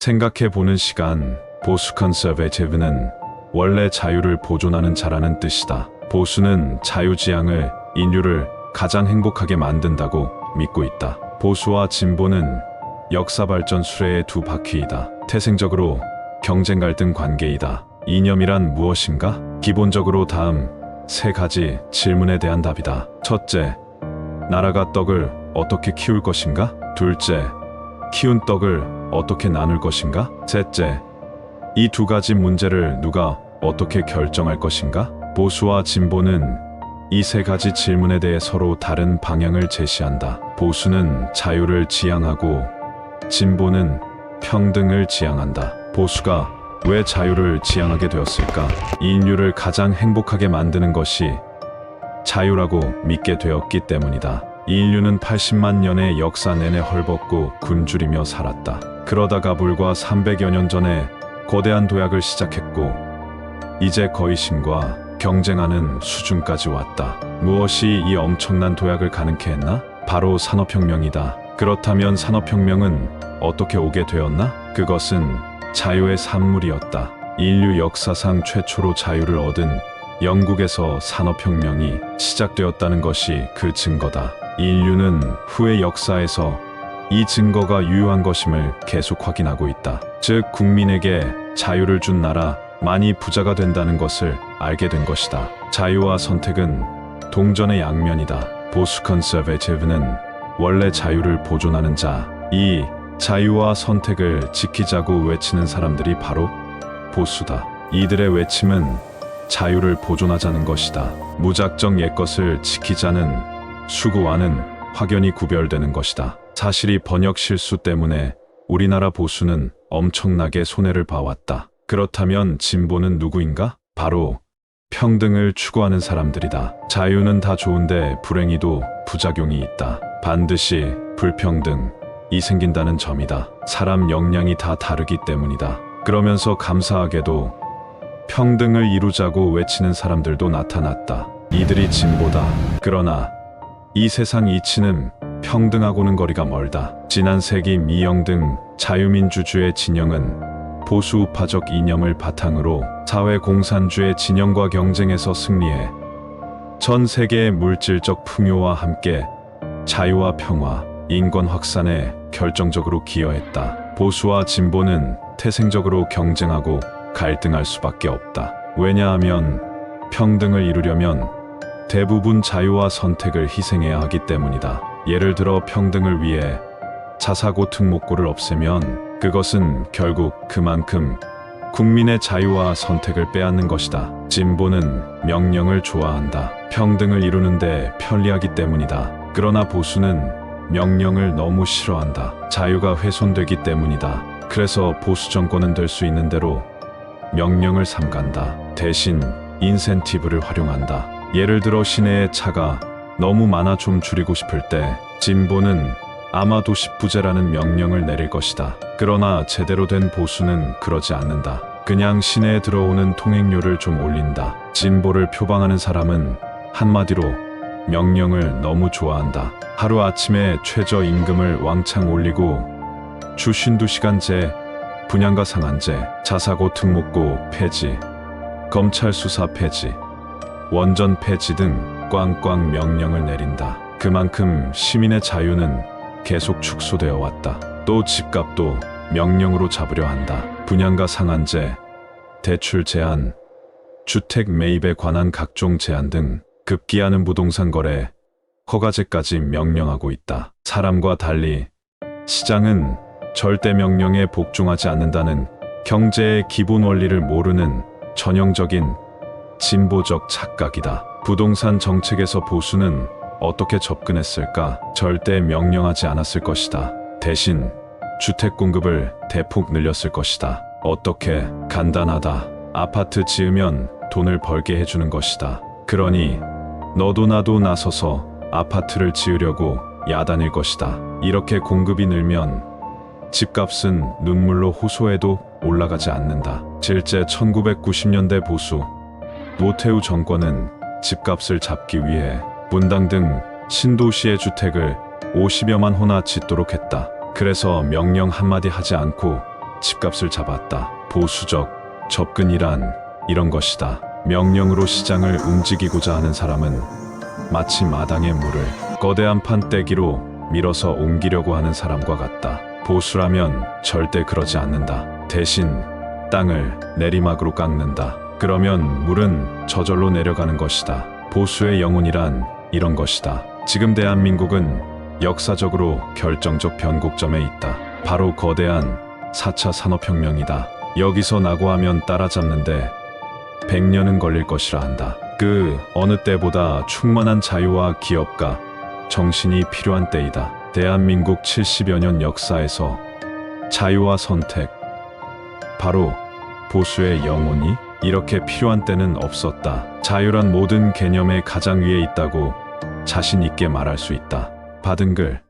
생각해보는 시간. 보수 컨서베이티브는 원래 자유를 보존하는 자라는 뜻이다. 보수는 자유지향을 인류를 가장 행복하게 만든다고 믿고 있다. 보수와 진보는 역사 발전 수레의 두 바퀴이다. 태생적으로 경쟁 갈등 관계이다. 이념이란 무엇인가? 기본적으로 다음 세 가지 질문에 대한 답이다. 첫째, 나라가 떡을 어떻게 키울 것인가? 둘째, 키운 떡을 어떻게 나눌 것인가? 셋째, 이 두 가지 문제를 누가 어떻게 결정할 것인가? 보수와 진보는 이 세 가지 질문에 대해 서로 다른 방향을 제시한다. 보수는 자유를 지향하고 진보는 평등을 지향한다. 보수가 왜 자유를 지향하게 되었을까? 인류를 가장 행복하게 만드는 것이 자유라고 믿게 되었기 때문이다. 인류는 80만 년의 역사 내내 헐벗고 굶주리며 살았다. 그러다가 불과 300여 년 전에 거대한 도약을 시작했고 이제 거의 신과 경쟁하는 수준까지 왔다. 무엇이 이 엄청난 도약을 가능케 했나? 바로 산업혁명이다. 그렇다면 산업혁명은 어떻게 오게 되었나? 그것은 자유의 산물이었다. 인류 역사상 최초로 자유를 얻은 영국에서 산업혁명이 시작되었다는 것이 그 증거다. 인류는 후의 역사에서 이 증거가 유효한 것임을 계속 확인하고 있다. 즉, 국민에게 자유를 준 나라 많이 부자가 된다는 것을 알게 된 것이다. 자유와 선택은 동전의 양면이다. 보수 컨서베이티브는 원래 자유를 보존하는 자, 이 자유와 선택을 지키자고 외치는 사람들이 바로 보수다. 이들의 외침은 자유를 보존하자는 것이다. 무작정 옛것을 지키자는 수구와는 확연히 구별되는 것이다. 사실이 번역 실수 때문에 우리나라 보수는 엄청나게 손해를 봐왔다. 그렇다면 진보는 누구인가? 바로 평등을 추구하는 사람들이다. 자유는 다 좋은데 불행히도 부작용이 있다. 반드시 불평등이 생긴다는 점이다. 사람 역량이 다 다르기 때문이다. 그러면서 감사하게도 평등을 이루자고 외치는 사람들도 나타났다. 이들이 진보다. 그러나 이 세상 이치는 평등하고는 거리가 멀다. 지난 세기 미영 등 자유민주주의 진영은 보수우파적 이념을 바탕으로 사회공산주의 진영과 경쟁에서 승리해 전 세계의 물질적 풍요와 함께 자유와 평화, 인권 확산에 결정적으로 기여했다. 보수와 진보는 태생적으로 경쟁하고 갈등할 수밖에 없다. 왜냐하면 평등을 이루려면 대부분 자유와 선택을 희생해야 하기 때문이다. 예를 들어 평등을 위해 자사고 특목고를 없애면 그것은 결국 그만큼 국민의 자유와 선택을 빼앗는 것이다. 진보는 명령을 좋아한다. 평등을 이루는데 편리하기 때문이다. 그러나 보수는 명령을 너무 싫어한다. 자유가 훼손되기 때문이다. 그래서 보수 정권은 될 수 있는 대로 명령을 삼간다. 대신 인센티브를 활용한다. 예를 들어 시내에 차가 너무 많아 좀 줄이고 싶을 때 진보는 아마도 10부제라는 명령을 내릴 것이다. 그러나 제대로 된 보수는 그러지 않는다. 그냥 시내에 들어오는 통행료를 좀 올린다. 진보를 표방하는 사람은 한마디로 명령을 너무 좋아한다. 하루아침에 최저임금을 왕창 올리고 주 52시간제, 분양가 상한제, 자사고 특목고 폐지, 검찰 수사 폐지, 원전 폐지 등 꽝꽝 명령을 내린다. 그만큼 시민의 자유는 계속 축소되어 왔다. 또 집값도 명령으로 잡으려 한다. 분양가 상한제, 대출 제한, 주택 매입에 관한 각종 제한 등 급기야는 부동산 거래, 허가제까지 명령하고 있다. 사람과 달리 시장은 절대 명령에 복종하지 않는다는 경제의 기본 원리를 모르는 전형적인 진보적 착각이다. 부동산 정책에서 보수는 어떻게 접근했을까? 절대 명령하지 않았을 것이다. 대신 주택 공급을 대폭 늘렸을 것이다. 어떻게? 간단하다. 아파트 지으면 돈을 벌게 해주는 것이다. 그러니 너도 나도 나서서 아파트를 지으려고 야단일 것이다. 이렇게 공급이 늘면 집값은 눈물로 호소해도 올라가지 않는다. 실제 1990년대 보수 노태우 정권은 집값을 잡기 위해 분당 등 신도시의 주택을 50여만 호나 짓도록 했다. 그래서 명령 한마디 하지 않고 집값을 잡았다. 보수적 접근이란 이런 것이다. 명령으로 시장을 움직이고자 하는 사람은 마치 마당의 물을 거대한 판때기로 밀어서 옮기려고 하는 사람과 같다. 보수라면 절대 그러지 않는다. 대신 땅을 내리막으로 깎는다. 그러면 물은 저절로 내려가는 것이다. 보수의 영혼이란 이런 것이다. 지금 대한민국은 역사적으로 결정적 변곡점에 있다. 바로 거대한 4차 산업혁명이다. 여기서 낙오하면 따라잡는데 100년은 걸릴 것이라 한다. 그 어느 때보다 충만한 자유와 기업가, 정신이 필요한 때이다. 대한민국 70여 년 역사에서 자유와 선택, 바로 보수의 영혼이 이렇게 필요한 때는 없었다. 자유란 모든 개념의 가장 위에 있다고 자신 있게 말할 수 있다. 받은 글